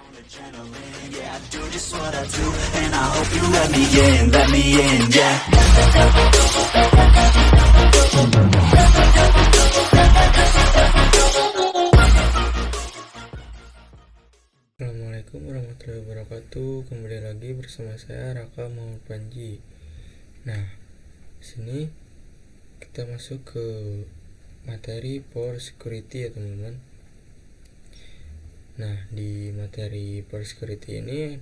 Adrenaline, yeah, I do just what I do, and I hope you let me in, yeah. Assalamualaikum warahmatullahi wabarakatuh. Kembali lagi bersama saya Raka Muhammad Panji. Nah, sini kita masuk ke materi Power Security ya teman-teman. Nah, di materi Power Security ini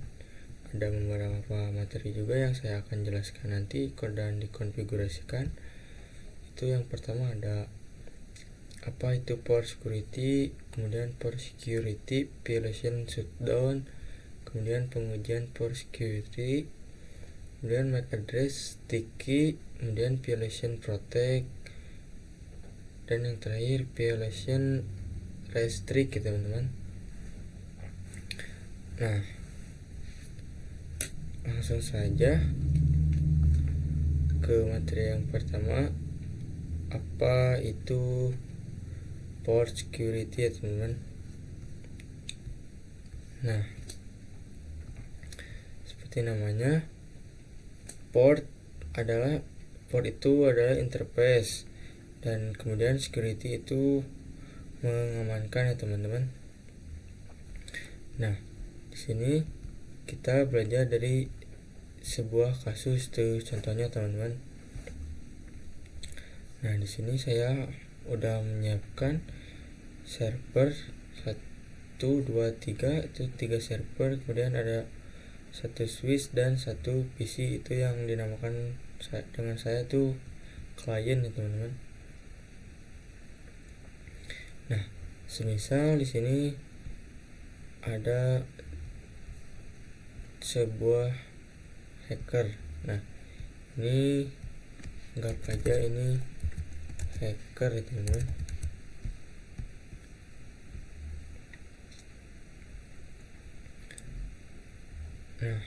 ada beberapa materi juga yang saya akan jelaskan nanti dan dikonfigurasikan. Itu yang pertama ada apa itu Power Security, kemudian Power Security Violation Shutdown, kemudian pengujian Power Security, kemudian MAC address, sticky, kemudian Violation Protect, dan yang terakhir Violation Restrict ya teman-teman. Nah, langsung saja ke materi yang pertama, apa itu Power Security ya teman-teman. Nah, seperti namanya, port itu adalah interface, dan kemudian security itu mengamankan ya teman-teman. Nah, di sini kita belajar dari sebuah kasus tuh, contohnya teman-teman. Nah, di sini saya udah menyiapkan server 1, 2, 3, itu 3 server, kemudian ada 1 switch dan 1 PC, itu yang dinamakan dengan saya tuh klien ya teman-teman. Nah, semisal di sini ada sebuah hacker. Nah, ini anggap aja ini hacker ya teman-teman. Nah,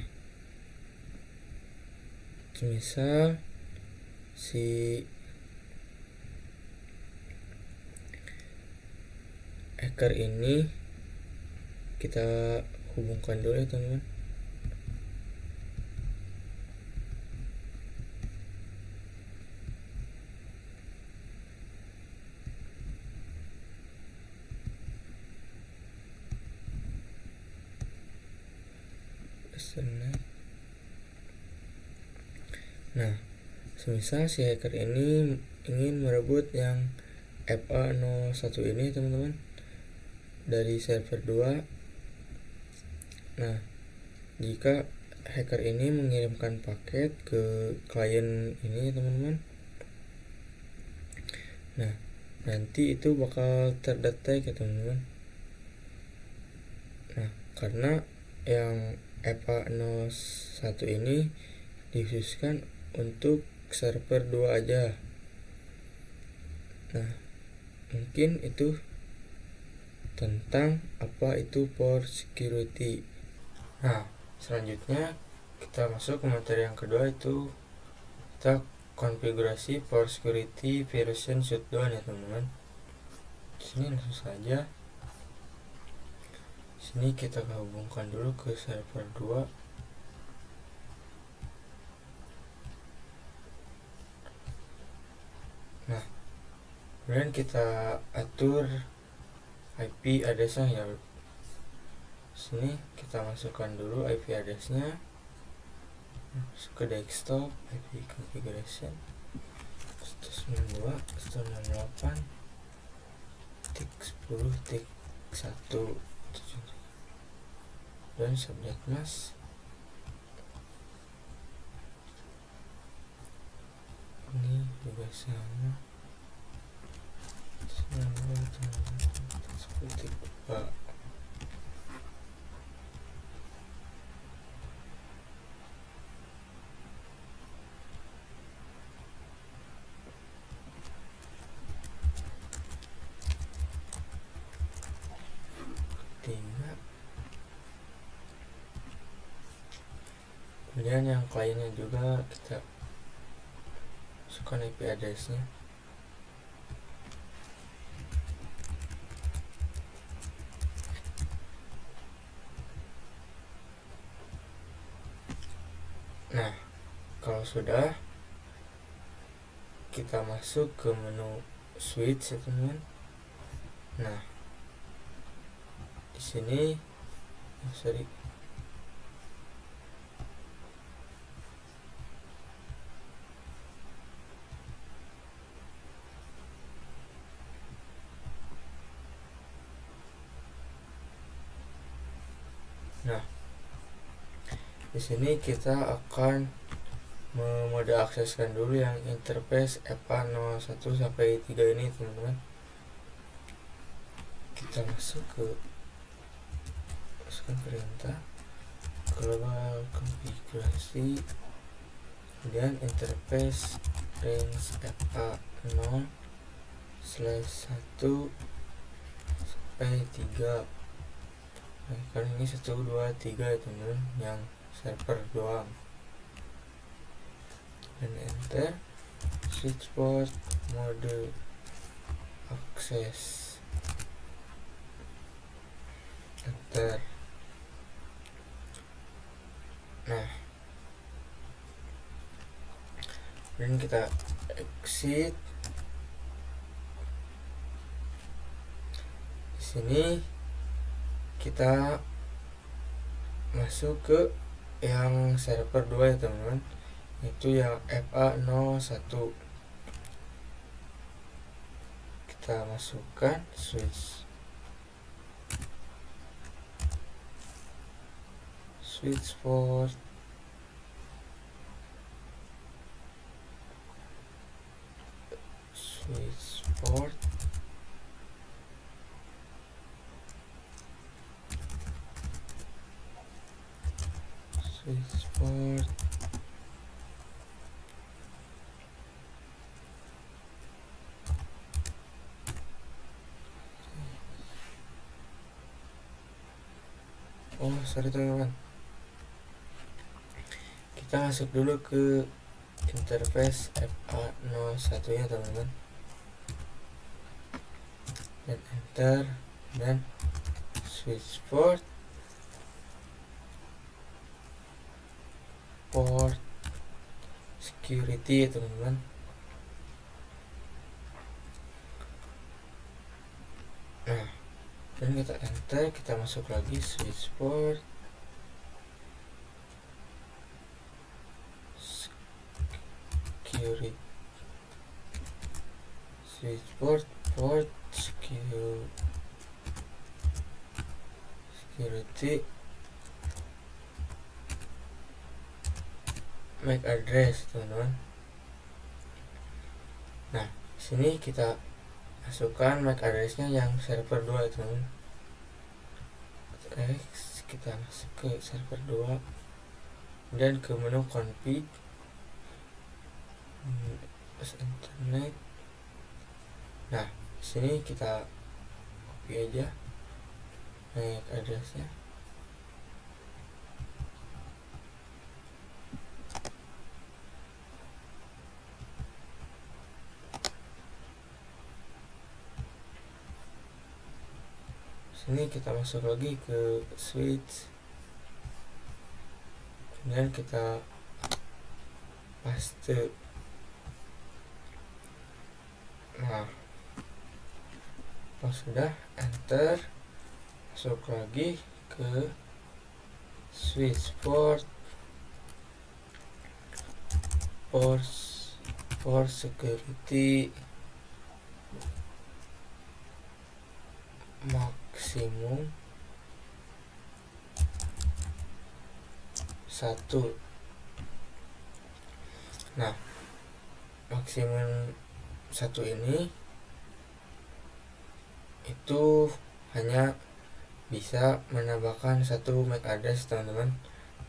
misal si hacker ini kita hubungkan dulu ya teman-teman. Nah, semisal si hacker ini ingin merebut yang FA01 ini teman-teman dari server 2. Nah, jika hacker ini mengirimkan paket ke klien ini teman-teman, nah nanti itu bakal terdetek ya teman-teman. Nah, karena yang FA01 ini dikhususkan untuk server 2 aja. Nah, mungkin itu tentang apa itu Power Security. Nah, selanjutnya kita masuk ke materi yang kedua, itu kita konfigurasi Power Security Violation Shutdown ya teman-teman. Sini langsung saja. Sini kita hubungkan dulu ke server 2. Nah, kemudian kita atur IP address-nya ya. Sini kita masukkan dulu IP address-nya. Masuk ke desktop, IP configuration 192 168 10 1 dan subnet mask ini juga sama seperti Pak. Kemudian yang kliennya juga kita masukkan IP address-nya. Kalau sudah, kita masuk ke menu switch ya teman-teman. Nah, di sini Nah, di sini kita akan mode akseskan dulu yang interface FA 01 sampai 3 ini teman-teman. Kita masukkan perintah global konfigurasi, kemudian interface range FA 0/1 sampai 3. Kan ini 1, 2, 3 ya teman-teman, yang server doang. Dan enter. Switchboard mode akses, enter. Nah, dan kita exit. Di sini kita masuk ke yang server 2 ya teman-teman, itu yang FA 01. Kita masukkan switchboard sorry teman-teman, kita masuk dulu ke interface FA 01 nya teman-teman, dan enter, dan switchboard port security ya teman-teman. Nah, dan kita enter, kita masuk lagi switchboard security, port security MAC address teman-teman. Nah, sini kita masukkan MAC addressnya yang server 2 teman-teman. Kita masuk ke server 2 dan ke menu config internet. Nah, sini kita copy aja MAC addressnya. Sini kita masuk lagi ke switch, kemudian kita paste. Nah, pas sudah, enter, masuk lagi ke switchboard port security maksimum 1. Nah, maksimum 1 ini itu hanya bisa menambahkan 1 MAC address teman-teman.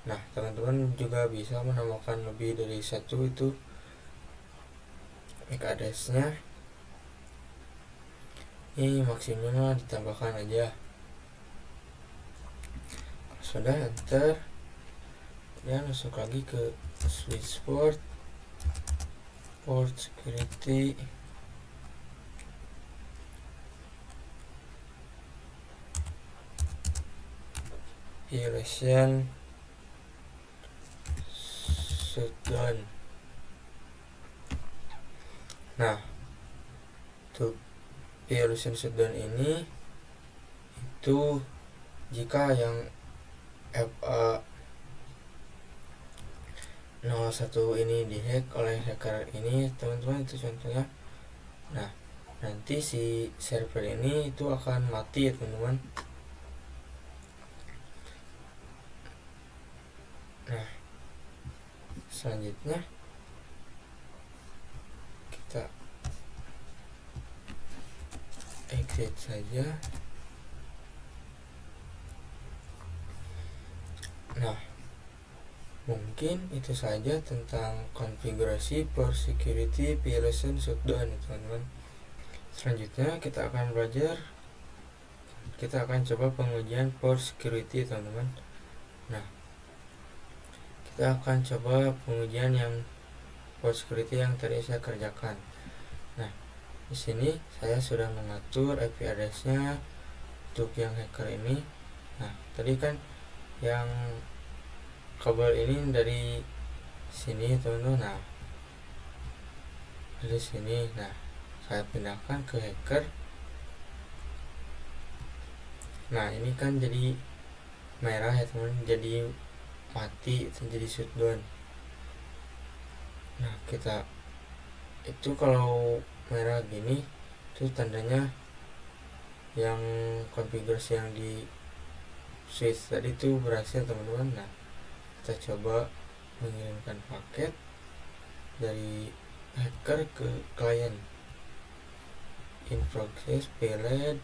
Nah, teman-teman juga bisa menambahkan lebih dari 1 itu MAC addressnya. Ini maksimumnya ditambahkan aja. Sudah, enter, dan masuk lagi ke switchboard port security violation shutdown. Nah, untuk violation shutdown ini itu jika yang FA 01 ini dihack oleh hacker ini teman-teman, itu contohnya. Nah, nanti si server ini itu akan mati ya teman-teman. Nah, selanjutnya kita exit saja. Nah, mungkin itu saja tentang konfigurasi for security violation shutdown teman-teman. Selanjutnya kita akan coba pengujian for security teman-teman. Nah, kita akan coba pengujian yang for security yang tadi saya kerjakan. Nah, di sini saya sudah mengatur IP address-nya untuk yang hacker ini. Nah, tadi kan yang kabel ini dari sini teman-teman. Nah, dari sini. Nah, saya pindahkan ke hacker. Nah, ini kan jadi merah ya teman-teman, jadi mati, jadi shutdown. Nah, kita itu kalau merah gini itu tandanya yang konfigurasi yang di switch tadi itu berhasil teman-teman. Nah, kita coba mengirimkan paket dari hacker ke klien. In progress payload.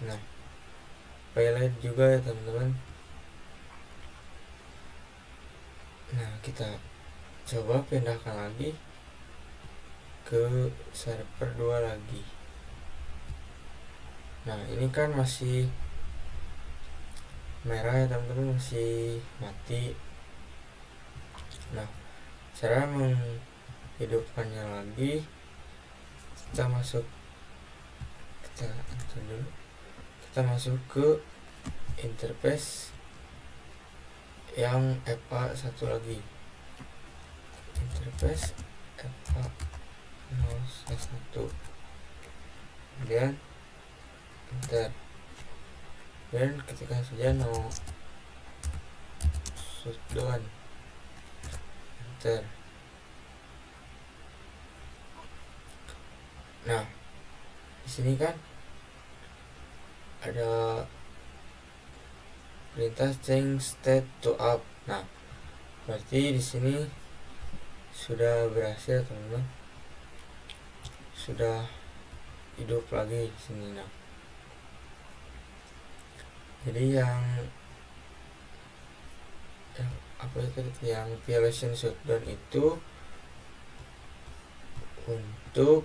Nah, payload juga ya teman-teman. Nah, kita coba pindahkan lagi ke server 2 lagi. Nah, ini kan masih merah ya teman-teman, masih mati. Nah, cara menghidupkannya lagi, kita masuk ke interface yang FA 1 lagi. Interface FA 01. Kemudian enter. Dan ketika saja no shutdown, enter. Nah, di sini kan ada perintah change state to up. Nah, berarti di sini sudah berhasil teman-teman, sudah hidup lagi di sini. Nah, jadi yang violation shutdown itu untuk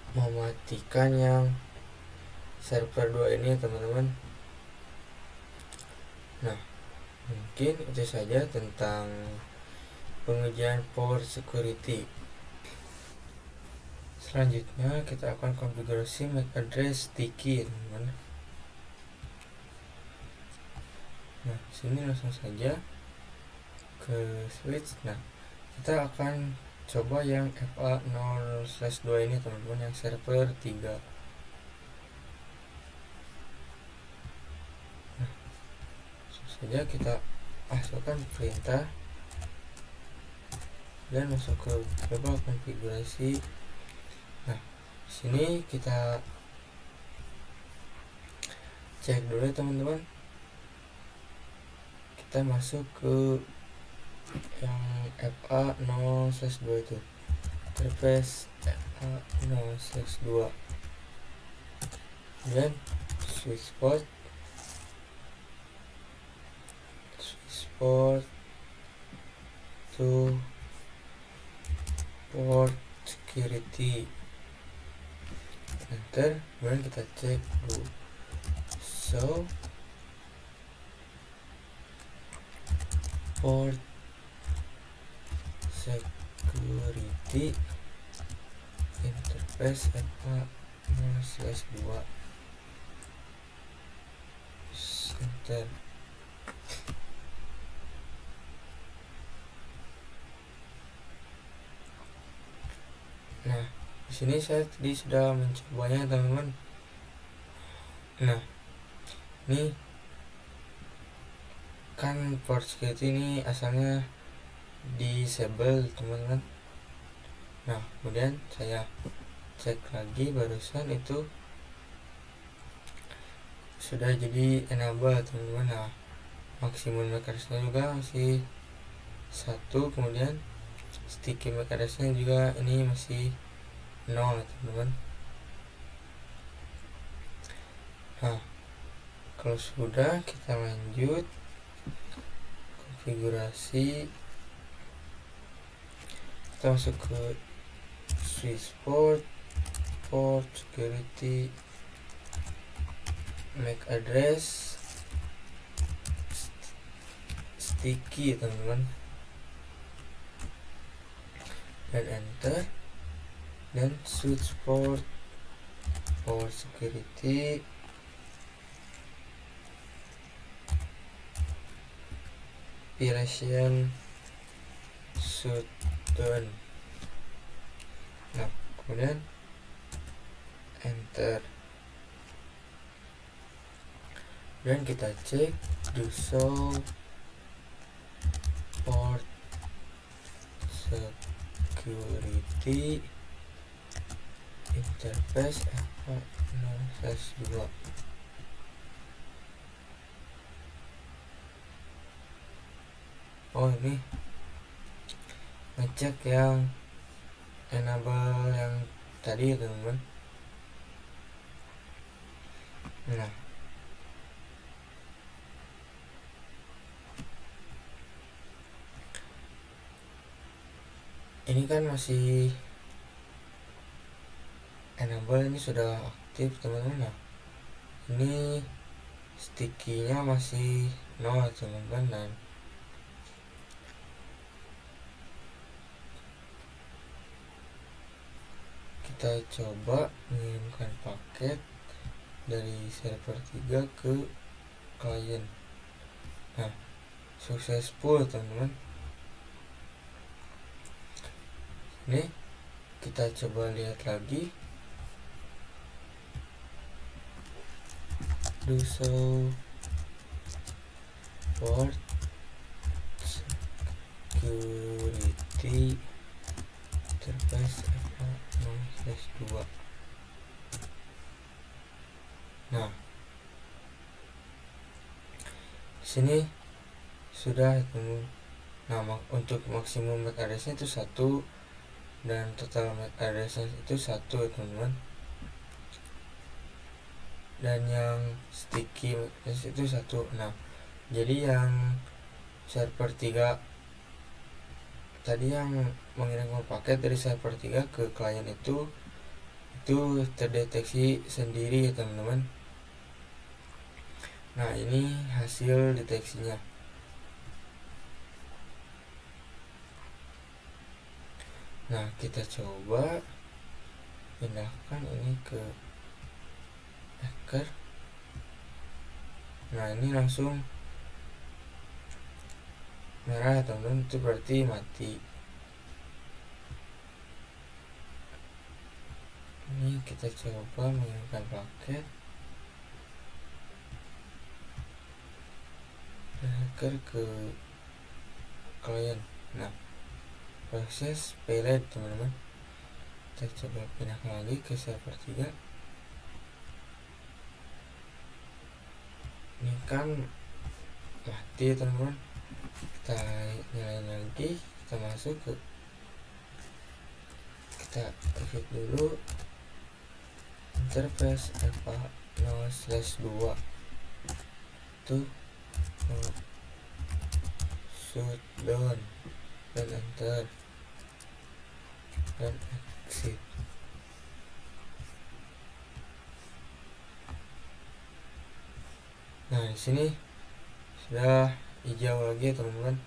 mematikan yang server 2 ini teman-teman. Nah, mungkin itu saja tentang pengujian for security. Selanjutnya kita akan konfigurasi MAC address sticky teman-teman. Nah, sini langsung saja ke switch. Nah, kita akan coba yang FA 0/2 ini teman-teman, yang server 3. Nah, langsung saja kita masukkan perintah dan masuk ke coba konfigurasi. Nah, sini kita cek dulu ya teman-teman. Kita masuk ke yang FA 0/2 itu, interface FA 0/2, dan switch port to port security, enter. Kemudian kita cek dulu, so port security interface FA 0/2. enter. Nah, di sini saya tadi sudah mencobanya teman-teman. Nah, ini kan port security ini asalnya disable teman-teman. Nah, kemudian saya cek lagi barusan itu sudah jadi enable teman-teman. Nah, maksimum MAC address-nya juga masih 1, kemudian sticky MAC address-nya juga ini masih 0 teman-teman. Nah, kalau sudah, kita lanjut konfigurasi. Kita masuk ke switchport, port security, MAC address, sticky teman-teman, dan enter. Dan switchport, port security, operation shutdown. Nah, kemudian enter. Dan kita cek do show port security interface F0/2. Oh, ini ngecek yang enable yang tadi ya teman-teman. Nah, ini kan masih enable, ini sudah aktif teman-teman. Nah, ini sticky-nya masih 0 teman-teman. Dan kita coba mengirimkan paket dari server 3 ke klien. Nah, successful teman-teman. Ini kita coba lihat lagi, do show port security interface F0/2. Nah, di sini sudah teman. Nah, untuk maksimum MAC address-nya itu 1 dan total MAC address-nya itu 1 teman-teman. Dan yang sticky MAC address itu 1. Nah, jadi yang server 3 tadi yang mengirimkan paket dari server 3 ke klien itu terdeteksi sendiri ya teman-teman. Nah, ini hasil deteksinya. Nah, kita coba pindahkan ini ke hacker. Nah, ini langsung merah teman-teman, itu berarti mati. Ini kita coba mengirimkan paket hacker ke klien. Nah, proses payload teman-teman. Kita coba pindahkan lagi ke server 3. Ini kan mati teman-teman. Kita nyalain lagi, kita masuk ke, kita exit dulu interface F0/2 itu shutdown dan enter dan exit. Nah, di sini sudah hijau lagi teman-teman.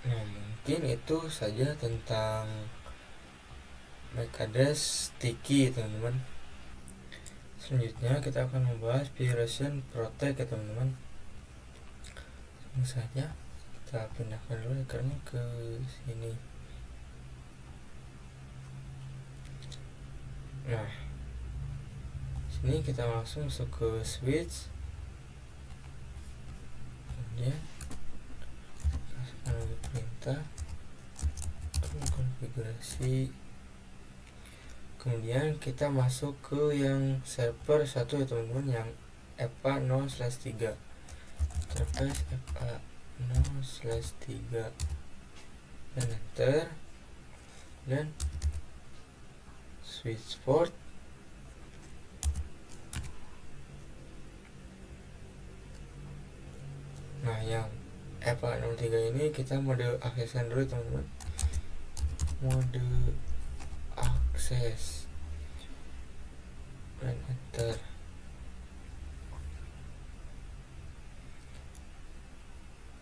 Nah, mungkin itu saja tentang MAC address sticky teman-teman. Selanjutnya kita akan membahas Violation Protect ya teman-teman. Langsung saja kita pindahkan dulu ekornya ke sini. Nah, sini kita langsung masuk ke switch, kemudian kasihkan perintah konfigurasi, kemudian kita masuk ke yang server 1 ya teman-teman, yang FA0/3, interface FA0/3 dan enter, dan switch port. Nah, yang FA03 ini kita mode aksesan dulu teman-teman, mode akses, dan enter.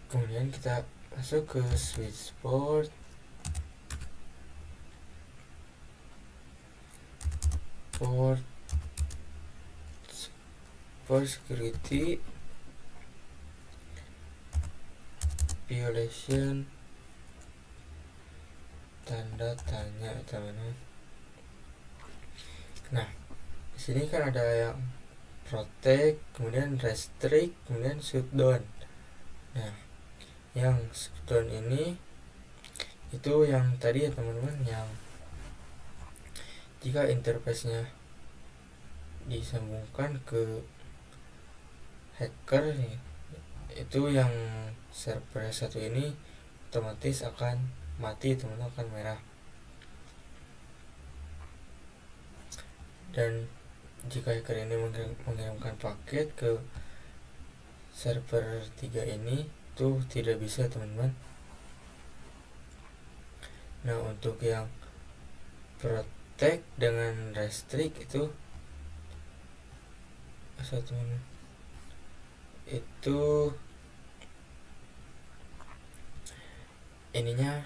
Kemudian kita masuk ke switch port, for security violation, tanda tanya teman-teman. Nah, di sini kan ada yang protect, kemudian restrict, kemudian shutdown. Nah, yang shutdown ini itu yang tadi ya teman-teman, yang jika interface-nya disambungkan ke hacker nih, itu yang server 1 ini otomatis akan mati teman-teman, akan merah. Dan jika hacker ini mengirimkan paket ke server 3 ini, itu tidak bisa teman-teman. Nah, untuk yang protect dengan restrict itu teman-teman, itu ininya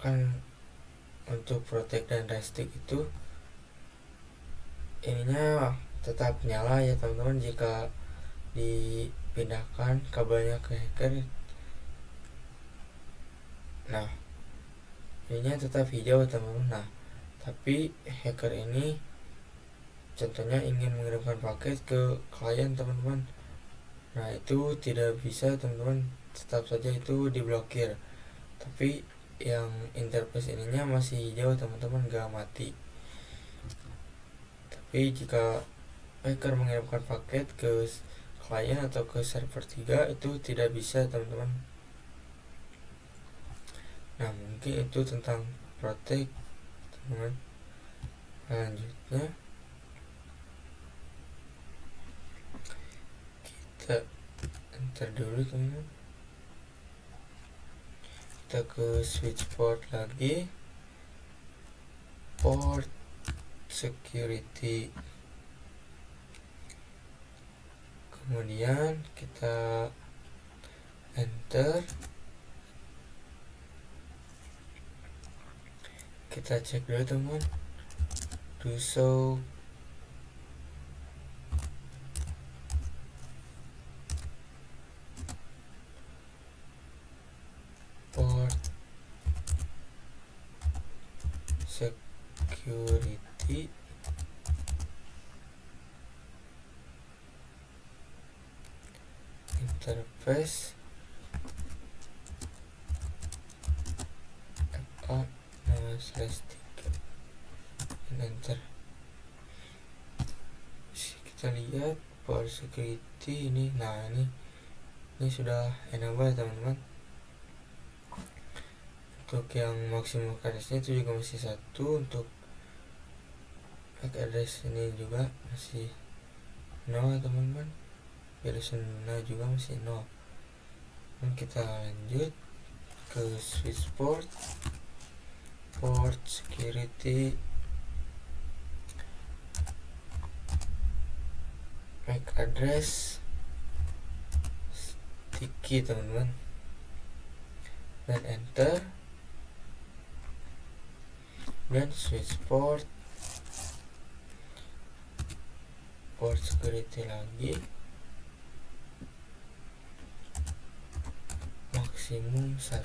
kan untuk protect dan restrict itu ininya tetap nyala ya teman-teman jika dipindahkan kabelnya ke hacker. Nah, ininya tetap hijau teman-teman. Nah, tapi hacker ini contohnya ingin mengirimkan paket ke klien teman-teman, nah itu tidak bisa teman-teman, tetap saja itu diblokir. Tapi yang interface ininya masih hijau teman-teman, gak mati. Tapi jika hacker mengirimkan paket ke klien atau ke server 3 itu tidak bisa teman-teman. Nah, mungkin itu tentang protect teman-teman. Selanjutnya kita enter dulu teman-teman, kita ke switch port lagi, port security, kemudian kita enter, kita cek dulu teman, do so port security, interface FA0/3 dan enter. Kita lihat port security ini. Nah, ini sudah enable teman-teman. Untuk yang maksimum address-nya itu juga masih 1, untuk MAC address ini juga masih 0 teman-teman, versionnya juga masih 0. Dan kita lanjut ke switch port, port security, MAC address sticky teman-teman, dan enter, dan switch port port security lagi, maksimum 1,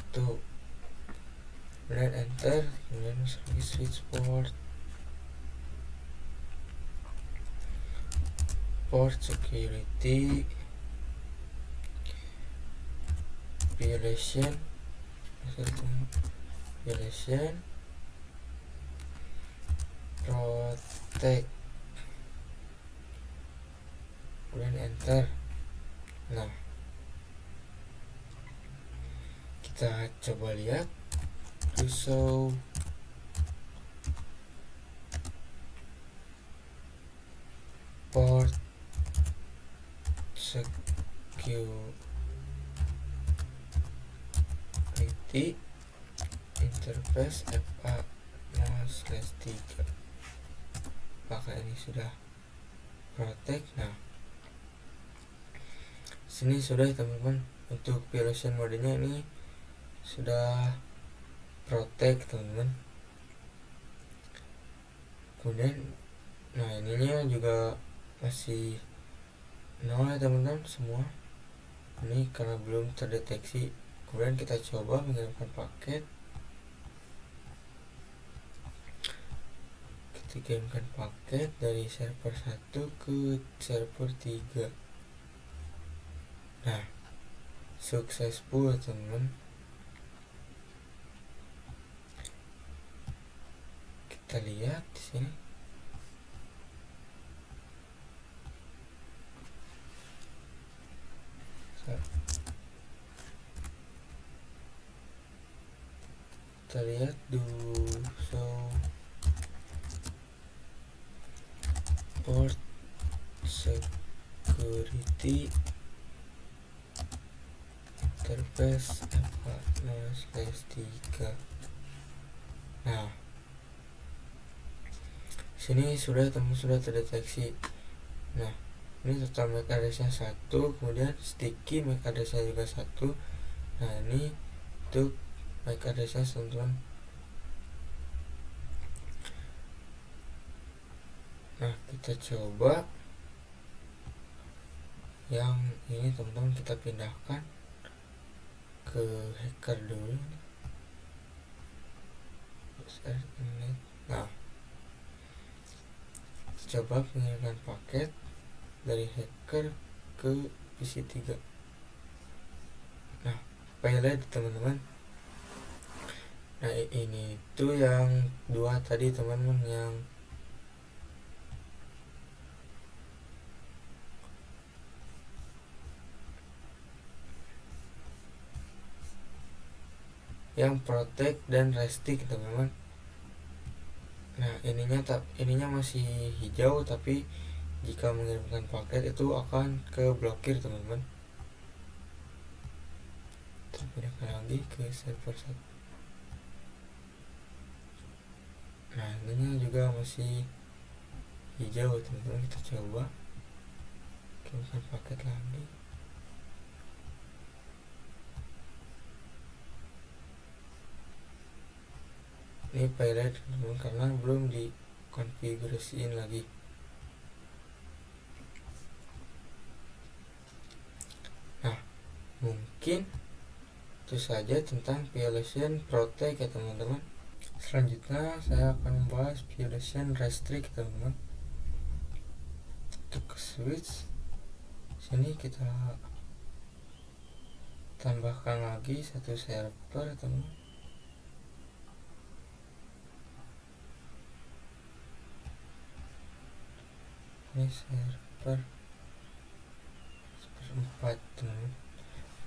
kemudian enter, kemudian masuk lagi switch port security violation protect, kemudian enter. Nah, kita coba lihat to show port security interface FA0/3. Apakah ini sudah protect? Nah, sini sudah teman-teman, untuk violation modenya ini sudah protect teman-teman. Kemudian nah ininya juga masih 0 ya teman-teman semua, ini karena belum terdeteksi. Kemudian kita coba mengirimkan paket, kita kirimkan paket dari server 1 ke server 3. Nah, successful teman-teman. Kita lihat di sini. Kita lihat dulu port security interface FA0/3. Nah, sini sudah terdeteksi. Nah, ini total MAC address-nya 1, kemudian sticky MAC address-nya juga 1. Nah, ini untuk MAC address-nya teman-teman. Nah, kita coba yang ini teman-teman, kita pindahkan ke hacker dulu. Nah, coba mengirimkan paket dari hacker ke PC 3. Nah, pilot teman-teman. Nah, ini tuh yang 2 tadi teman-teman, yang protect dan restrict teman-teman. Nah, ininya masih hijau, tapi jika mengirimkan paket itu akan ke blokir teman-teman. Kita pindahkan lagi ke server 1. Nah, ininya juga masih hijau teman-teman. Kita coba kirimkan paket lagi. Ini pilot teman-teman karena belum dikonfigurasiin lagi. Nah, mungkin itu saja tentang violation protect ya teman-teman. Selanjutnya saya akan membahas violation restrict teman-teman. Untuk switch sini kita tambahkan lagi 1 server teman-teman. Ini server 4 teman-teman,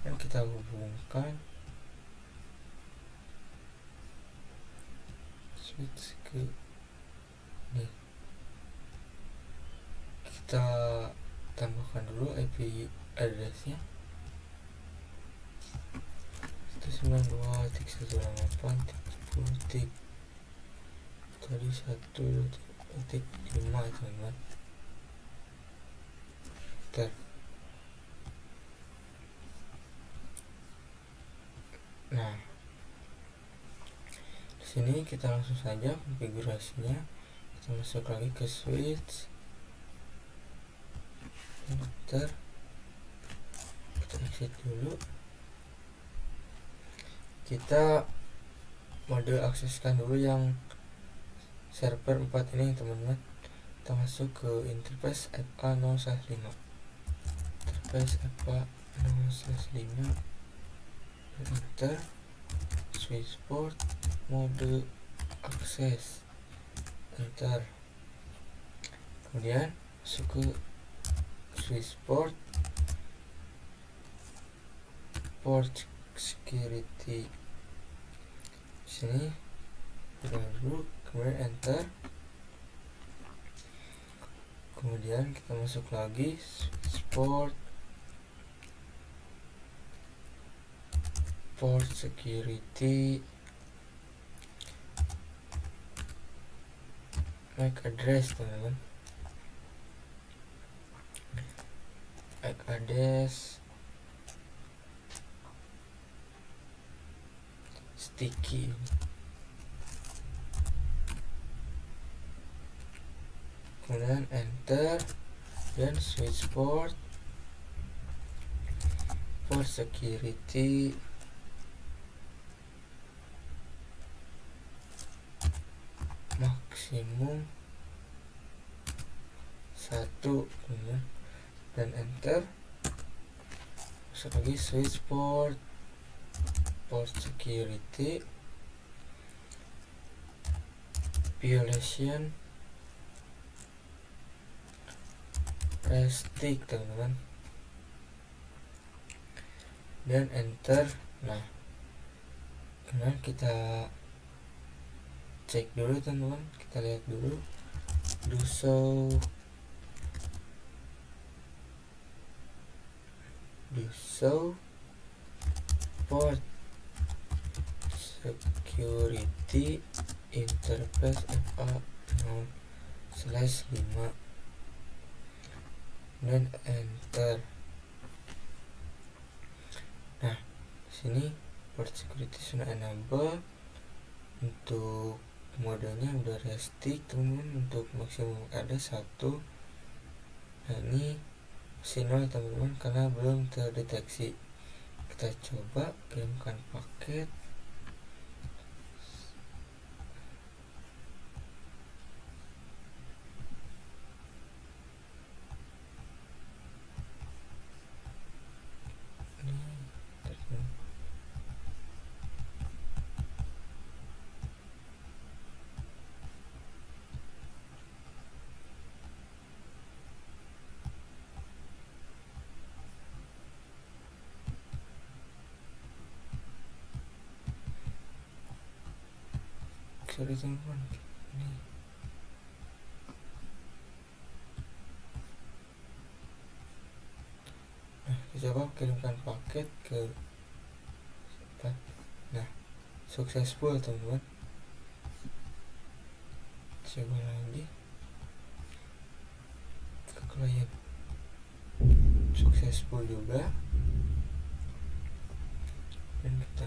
dan kita hubungkan switch ke ini. Kita tambahkan dulu IP address-nya 192.168.10 tadi 1.5 teman-teman. Nah, di sini kita langsung saja konfigurasinya. Kita masuk lagi ke switch. Enter, kita exit dulu. Kita mode akseskan dulu yang server 4 ini teman-teman. Kita masuk ke interface FA0/5, interface FA0/5, enter, switchboard, mode akses, enter. Kemudian masuk ke switchboard, port security, sini baru, kemudian enter. Kemudian kita masuk lagi switchboard, port security, MAC address teman-teman, MAC address, sticky, kemudian enter, dan switchboard, port security, maksimum 1, dan enter. Masuk lagi switchboard, port security, violation, stick teman-teman, dan enter. Nah, kemudian kita cek dulu teman-teman, kita lihat dulu do show port security interface FA0/5, dan enter. Nah, sini port security sudah enable. Untuk modenya udah restik teman-teman. Untuk maksimum ada 1. Nah, ini masih 0 teman-teman karena belum terdeteksi. Kita coba kirimkan paket. Sorry teman-teman, ini nah, kita coba kirimkan paket ke 4. Nah, successful teman-teman. Coba lagi ke klien, successful juga. Dan kita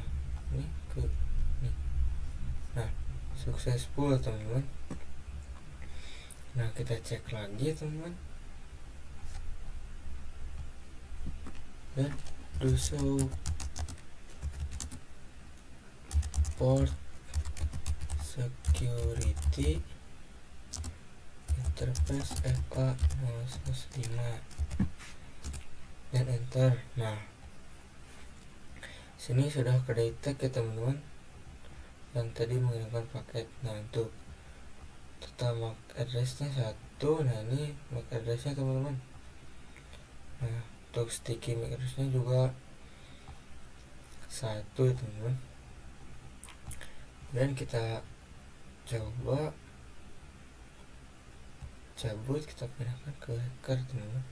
ini ke nih. Nah, successful teman-teman. Nah, kita cek lagi teman-teman, dan do show port security interface FA0/5, dan enter. Nah, sini sudah kedetect ya teman-teman, yang tadi mengirimkan paket. Nah, untuk total MAC addressnya 1. Nah, ini MAC addressnya teman-teman. Nah, untuk sticky MAC addressnya juga 1 teman-teman. Dan kita coba cabut, kita pindahkan ke hacker teman-teman.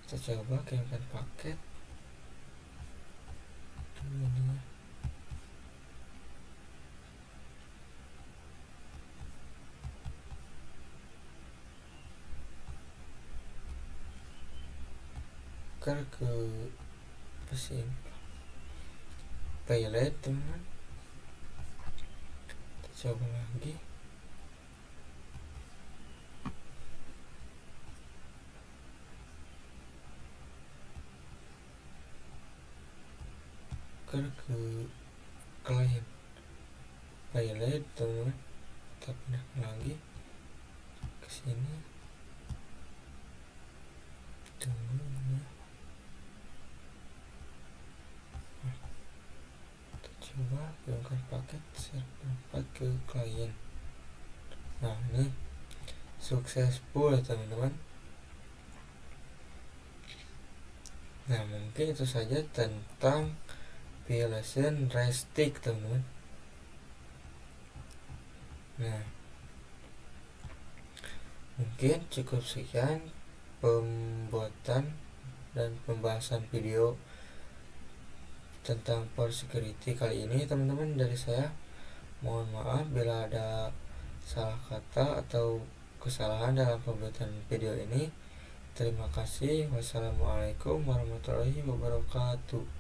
Kita coba kirimkan paket ini. Ke mesin pilot teman-teman. Kita coba lagi. tuker ke klien pilot teman-teman. Kita pindah lagi ke sini, tunggu ya. Kita coba kirimkan paket server ke klien. Nah, ini successful teman-teman. Nah, mungkin itu saja tentang violation restick teman-teman. Nah, mungkin cukup sekian pembuatan dan pembahasan video tentang Power Security kali ini teman-teman dari saya. Mohon maaf bila ada salah kata atau kesalahan dalam pembuatan video ini. Terima kasih. Wassalamualaikum warahmatullahi wabarakatuh.